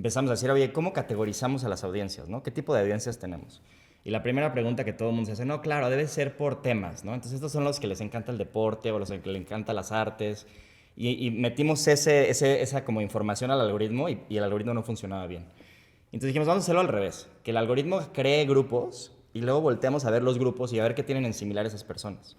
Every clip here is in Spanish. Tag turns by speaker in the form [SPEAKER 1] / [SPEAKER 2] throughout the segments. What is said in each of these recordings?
[SPEAKER 1] empezamos a decir, oye, ¿cómo categorizamos a las audiencias, ¿no? ¿Qué tipo de audiencias tenemos? Y la primera pregunta que todo el mundo se hace, no, claro, debe ser por temas, ¿no? Entonces estos son los que les encanta el deporte o los que les encanta las artes. Y metimos esa como información al algoritmo y el algoritmo no funcionaba bien. Entonces dijimos, vamos a hacerlo al revés, que el algoritmo cree grupos y luego volteamos a ver los grupos y a ver qué tienen en similar esas personas.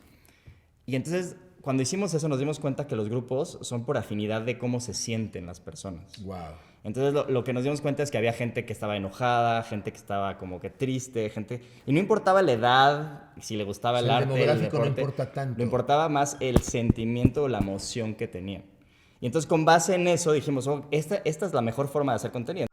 [SPEAKER 1] Y entonces, cuando hicimos eso, nos dimos cuenta que los grupos son por afinidad de cómo se sienten las personas.
[SPEAKER 2] Wow.
[SPEAKER 1] Entonces, lo que nos dimos cuenta es que había gente que estaba enojada, gente que estaba como que triste, gente... Y no importaba la edad, si le
[SPEAKER 2] O
[SPEAKER 1] gustaba
[SPEAKER 2] sea,
[SPEAKER 1] el
[SPEAKER 2] el
[SPEAKER 1] arte, el
[SPEAKER 2] demográfico no
[SPEAKER 1] deporte,
[SPEAKER 2] importa
[SPEAKER 1] lo
[SPEAKER 2] tanto.
[SPEAKER 1] importaba más el sentimiento o la emoción que tenía. Y entonces, con base en eso, dijimos, oh, esta es la mejor forma de hacer contenido.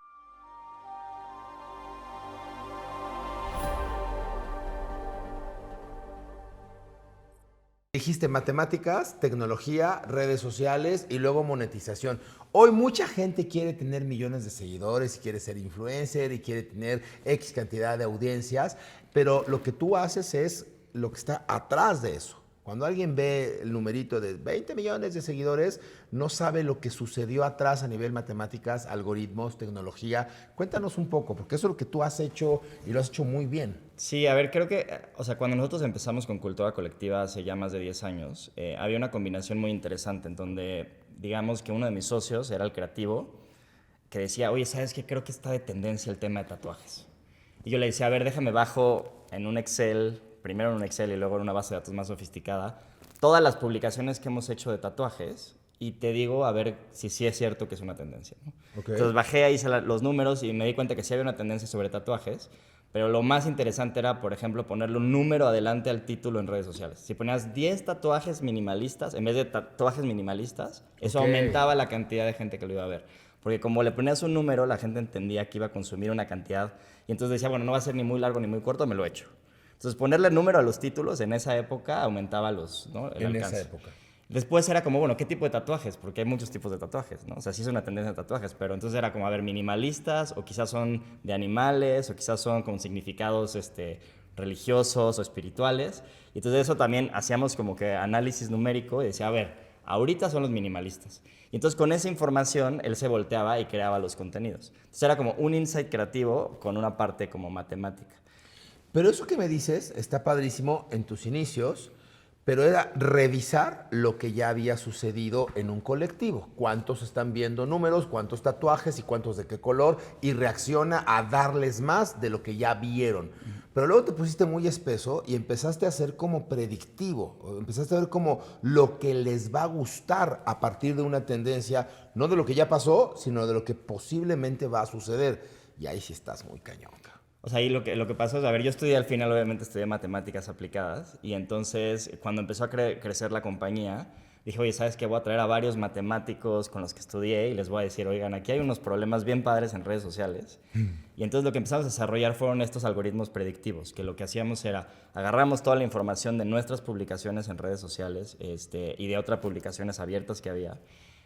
[SPEAKER 2] Dijiste matemáticas, tecnología, redes sociales y luego monetización. Hoy mucha gente quiere tener millones de seguidores y quiere ser influencer y quiere tener X cantidad de audiencias, pero lo que tú haces es lo que está atrás de eso. Cuando alguien ve el numerito de 20 millones de seguidores, no sabe lo que sucedió atrás a nivel matemáticas, algoritmos, tecnología. Cuéntanos un poco, porque eso es lo que tú has hecho y lo has hecho muy bien.
[SPEAKER 1] Sí, a ver, creo que, o sea, cuando nosotros empezamos con Cultura Colectiva hace ya más de 10 años, había una combinación muy interesante en donde, digamos que uno de mis socios era el creativo, que decía, oye, ¿sabes qué? Creo que está de tendencia el tema de tatuajes. Y yo le decía, a ver, déjame bajo en un Excel, primero en un Excel y luego en una base de datos más sofisticada, todas las publicaciones que hemos hecho de tatuajes y te digo a ver si sí es cierto que es una tendencia, ¿no?
[SPEAKER 2] Ok.
[SPEAKER 1] Entonces bajé ahí los números y me di cuenta que sí había una tendencia sobre tatuajes, pero lo más interesante era, por ejemplo, ponerle un número adelante al título en redes sociales. Si ponías 10 tatuajes minimalistas, en vez de tatuajes minimalistas, eso
[SPEAKER 2] Ok.
[SPEAKER 1] aumentaba la cantidad de gente que lo iba a ver. Porque como le ponías un número, la gente entendía que iba a consumir una cantidad. Y entonces decía, bueno, no va a ser ni muy largo ni muy corto, me lo echo. Entonces ponerle número a los títulos en esa época aumentaba ¿no? el
[SPEAKER 2] En esa
[SPEAKER 1] alcance.
[SPEAKER 2] época.
[SPEAKER 1] Después era como, bueno, ¿qué tipo de tatuajes? Porque hay muchos tipos de tatuajes, ¿no? O sea, sí es una tendencia de tatuajes, pero entonces era como, a ver, minimalistas, o quizás son de animales, o quizás son con significados religiosos o espirituales. Y entonces eso también hacíamos como que análisis numérico y decía, a ver, ahorita son los minimalistas. Y entonces con esa información él se volteaba y creaba los contenidos. Entonces era como un insight creativo con una parte como matemática.
[SPEAKER 2] Pero eso que me dices está padrísimo en tus inicios, pero era revisar lo que ya había sucedido en un colectivo. ¿Cuántos están viendo números, cuántos tatuajes y cuántos de qué color? Y reacciona a darles más de lo que ya vieron. Pero luego te pusiste muy espeso y empezaste a ser como predictivo. Empezaste a ver como lo que les va a gustar a partir de una tendencia, no de lo que ya pasó, sino de lo que posiblemente va a suceder. Y ahí sí estás muy cañón.
[SPEAKER 1] O sea, ahí lo que pasó es, a ver, yo estudié al final, obviamente estudié matemáticas aplicadas y entonces cuando empezó a crecer la compañía, dije, oye, ¿sabes qué? Voy a traer a varios matemáticos con los que estudié y les voy a decir, oigan, aquí hay unos problemas bien padres en redes sociales. Y entonces lo que empezamos a desarrollar fueron estos algoritmos predictivos, que lo que hacíamos era, agarramos toda la información de nuestras publicaciones en redes sociales y de otras publicaciones abiertas que había.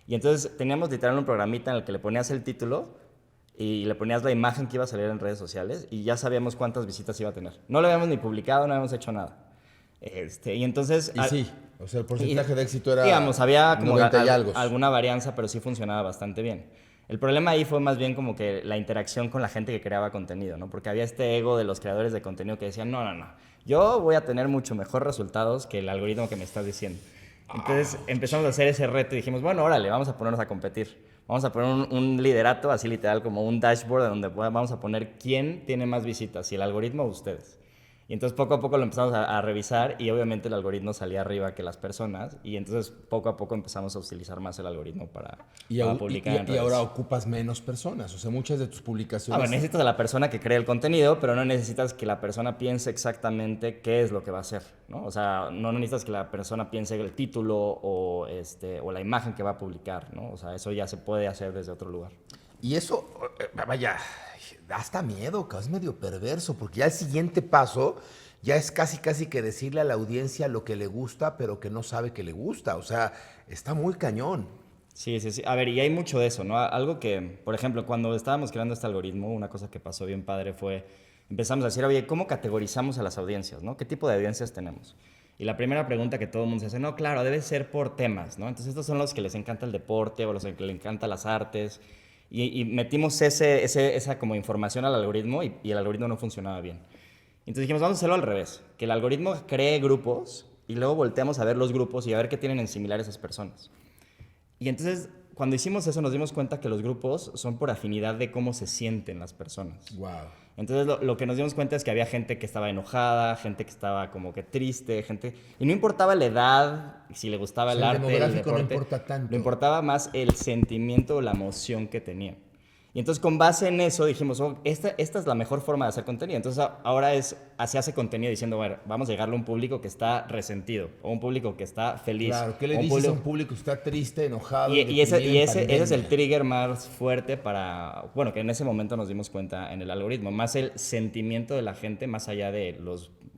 [SPEAKER 1] Y entonces teníamos literal un programita en el que le ponías el título y le ponías la imagen que iba a salir en redes sociales y ya sabíamos cuántas visitas iba a tener. No lo habíamos ni publicado, no habíamos hecho nada. Y entonces...
[SPEAKER 2] Y sí, o sea, el
[SPEAKER 1] y,
[SPEAKER 2] porcentaje de éxito era
[SPEAKER 1] digamos, había como
[SPEAKER 2] 90 y algo.
[SPEAKER 1] alguna varianza, pero sí funcionaba bastante bien. El problema ahí fue más bien como que la interacción con la gente que creaba contenido, ¿no? Porque había este ego de los creadores de contenido que decían, no, no, no, yo voy a tener mucho mejor resultados que el algoritmo que me estás diciendo. Entonces empezamos a hacer ese reto y dijimos, bueno, órale, vamos a ponernos a competir. Vamos a poner un liderato, así literal, como un dashboard donde vamos a poner quién tiene más visitas, si el algoritmo o ustedes. Y entonces poco a poco lo empezamos a revisar y obviamente el algoritmo salía arriba que las personas y entonces poco a poco empezamos a utilizar más el algoritmo para publicar en
[SPEAKER 2] Y
[SPEAKER 1] redes.
[SPEAKER 2] ahora ocupas menos personas. O sea, muchas de tus
[SPEAKER 1] A
[SPEAKER 2] publicaciones.
[SPEAKER 1] ver, necesitas a la persona que cree el contenido, pero no necesitas que la persona piense exactamente qué es lo que va a hacer, ¿no? O sea, no necesitas que la persona piense el título o la imagen que va a publicar, ¿no? O sea, eso ya se puede hacer desde otro lugar.
[SPEAKER 2] Y eso, vaya, da hasta miedo, es medio perverso, porque ya el siguiente paso ya es casi casi que decirle a la audiencia lo que le gusta, pero que no sabe que le gusta. O sea, está muy cañón.
[SPEAKER 1] Sí, sí, sí. A ver, y hay mucho de eso, ¿no? Algo que, por ejemplo, cuando estábamos creando este algoritmo, una cosa que pasó bien padre fue, empezamos a decir, oye, ¿cómo categorizamos a las audiencias, ¿no? ¿Qué tipo de audiencias tenemos? Y la primera pregunta que todo el mundo se hace, no, claro, debe ser por temas, ¿no? Entonces estos son los que les encanta el deporte o los que les encanta las artes. Y metimos esa como información al algoritmo y el algoritmo no funcionaba bien. Entonces dijimos, vamos a hacerlo al revés, que el algoritmo cree grupos y luego volteamos a ver los grupos y a ver qué tienen en similar esas personas. Y entonces, cuando hicimos eso, nos dimos cuenta que los grupos son por afinidad de cómo se sienten las personas.
[SPEAKER 2] Wow.
[SPEAKER 1] Entonces, lo que nos dimos cuenta es que había gente que estaba enojada, gente que estaba como que triste, gente... Y no importaba la edad, si le gustaba el arte, el
[SPEAKER 2] demográfico no
[SPEAKER 1] deporte.
[SPEAKER 2] importa tanto.
[SPEAKER 1] Lo importaba más el sentimiento o la emoción que tenía. Y entonces, con base en eso, dijimos, oh, esta es la mejor forma de hacer contenido. Entonces, ahora se hace contenido diciendo, bueno, vamos a llegarle a un público que está resentido o un público que está feliz.
[SPEAKER 2] Claro, ¿qué le
[SPEAKER 1] o
[SPEAKER 2] dices a un público que está triste, enojado?
[SPEAKER 1] Ese es el trigger más fuerte para, bueno, que en ese momento nos dimos cuenta en el algoritmo, más el sentimiento de la gente más allá de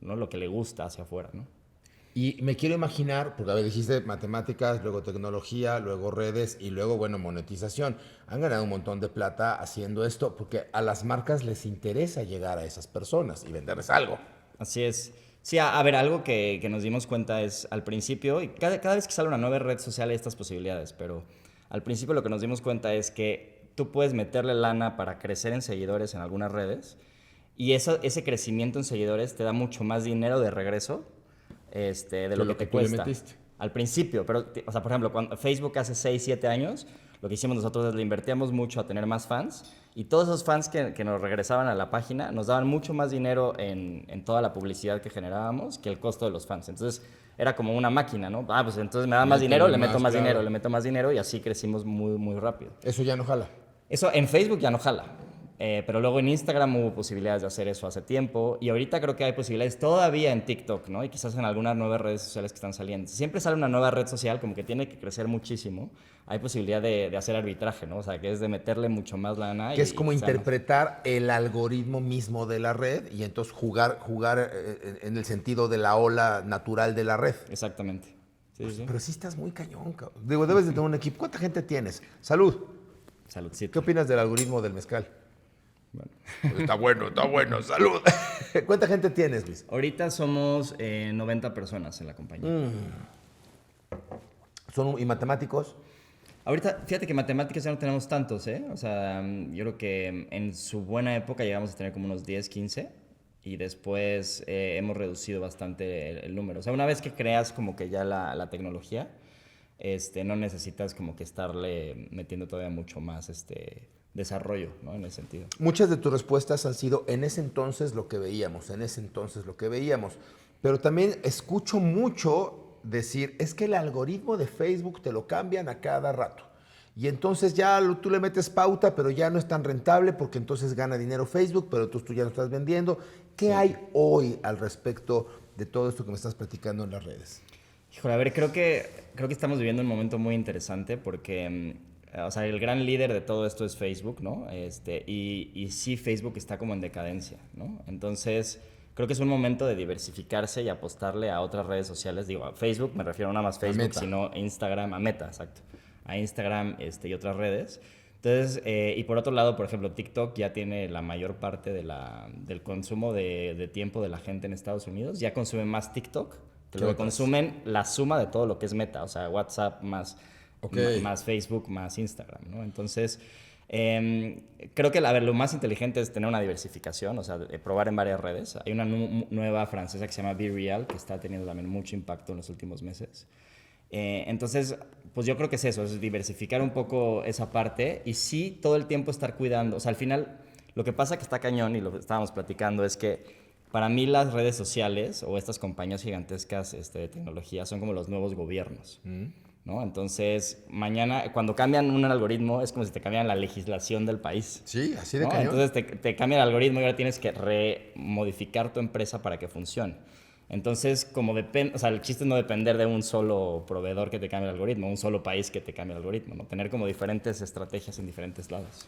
[SPEAKER 1] ¿no? lo que le gusta hacia afuera, ¿no?
[SPEAKER 2] Y me quiero imaginar, porque a ver, dijiste matemáticas, luego tecnología, luego redes y luego, bueno, monetización. Han ganado un montón de plata haciendo esto porque a las marcas les interesa llegar a esas personas y venderles algo.
[SPEAKER 1] Así es. Sí, a ver, algo que nos dimos cuenta es al principio, y cada vez que sale una nueva red social hay estas posibilidades, pero al principio lo que nos dimos cuenta es que tú puedes meterle lana para crecer en seguidores en algunas redes y ese crecimiento en seguidores te da mucho más dinero de regreso de lo que te cuesta. Al principio, pero, o sea, por ejemplo, cuando Facebook hace 6, 7 años, lo que hicimos nosotros es le invertíamos mucho a tener más fans y todos esos fans que nos regresaban a la página nos daban mucho más dinero en toda la publicidad que generábamos que el costo de los fans. Entonces, era como una máquina, ¿no? Ah, pues entonces me da más dinero, le meto más dinero, le meto más dinero y así crecimos muy, muy rápido.
[SPEAKER 2] Eso ya no jala.
[SPEAKER 1] Eso en Facebook ya no jala. Pero luego en Instagram hubo posibilidades de hacer eso hace tiempo y ahorita creo que hay posibilidades todavía en TikTok, ¿no? Y quizás en algunas nuevas redes sociales que están saliendo. Siempre sale una nueva red social como que tiene que crecer muchísimo. Hay posibilidad de hacer arbitraje, ¿no? O sea, que es de meterle mucho más lana.
[SPEAKER 2] Que es como interpretar el algoritmo mismo de la red y entonces jugar en el sentido de la ola natural de la red.
[SPEAKER 1] Exactamente. Sí, sí.
[SPEAKER 2] Pero sí estás muy cañón, cabrón. Digo, debes de tener un equipo. ¿Cuánta gente tienes? Salud.
[SPEAKER 1] Saludcito.
[SPEAKER 2] ¿Qué opinas del algoritmo del mezcal?
[SPEAKER 1] Bueno.
[SPEAKER 2] Está bueno, salud. ¿Cuánta gente tienes, Luis?
[SPEAKER 1] Ahorita somos 90 personas en la compañía.
[SPEAKER 2] ¿Y matemáticos?
[SPEAKER 1] Ahorita, fíjate que matemáticas ya no tenemos tantos, ¿eh? O sea, yo creo que en su buena época llegamos a tener como unos 10, 15 y después hemos reducido bastante el número. O sea, una vez que creas como que ya la tecnología, no necesitas como que estarle metiendo todavía mucho más desarrollo, ¿no? En ese sentido.
[SPEAKER 2] Muchas de tus respuestas han sido en ese entonces lo que veíamos, Pero también escucho mucho decir, es que el algoritmo de Facebook te lo cambian a cada rato. Y entonces ya tú le metes pauta, pero ya no es tan rentable porque entonces gana dinero Facebook, pero tú ya no estás vendiendo. ¿Qué hay hoy al respecto de todo esto que me estás platicando en las redes?
[SPEAKER 1] Híjole, a ver, creo que estamos viviendo un momento muy interesante porque... O sea, el gran líder de todo esto es Facebook, ¿no? Y sí, Facebook está como en decadencia, ¿no? Entonces, creo que es un momento de diversificarse y apostarle a otras redes sociales. Digo, a Facebook, me refiero no más Facebook, sino Instagram, a Meta, exacto. A Instagram y otras redes. Entonces, y por otro lado, por ejemplo, TikTok ya tiene la mayor parte del consumo de tiempo de la gente en Estados Unidos. Ya consumen más TikTok que lo que consumen la suma de todo lo que es Meta. O sea, WhatsApp más...
[SPEAKER 2] Okay.
[SPEAKER 1] Más Facebook, más Instagram, ¿no? Entonces, creo que lo más inteligente es tener una diversificación, o sea, probar en varias redes. Hay una nueva francesa que se llama Be Real, que está teniendo también mucho impacto en los últimos meses. Entonces, pues yo creo que es eso, es diversificar un poco esa parte y sí todo el tiempo estar cuidando. O sea, al final, lo que pasa que está cañón y lo que estábamos platicando es que para mí las redes sociales o estas compañías gigantescas de tecnología son como los nuevos gobiernos. ¿No? Entonces, mañana, cuando cambian un algoritmo, es como si te cambian la legislación del país.
[SPEAKER 2] Sí, así de
[SPEAKER 1] ¿no?
[SPEAKER 2] cañón.
[SPEAKER 1] Entonces, te cambia el algoritmo y ahora tienes que remodificar tu empresa para que funcione. Entonces, o sea, el chiste es no depender de un solo proveedor que te cambie el algoritmo, un solo país que te cambie el algoritmo, ¿no? Tener como diferentes estrategias en diferentes lados.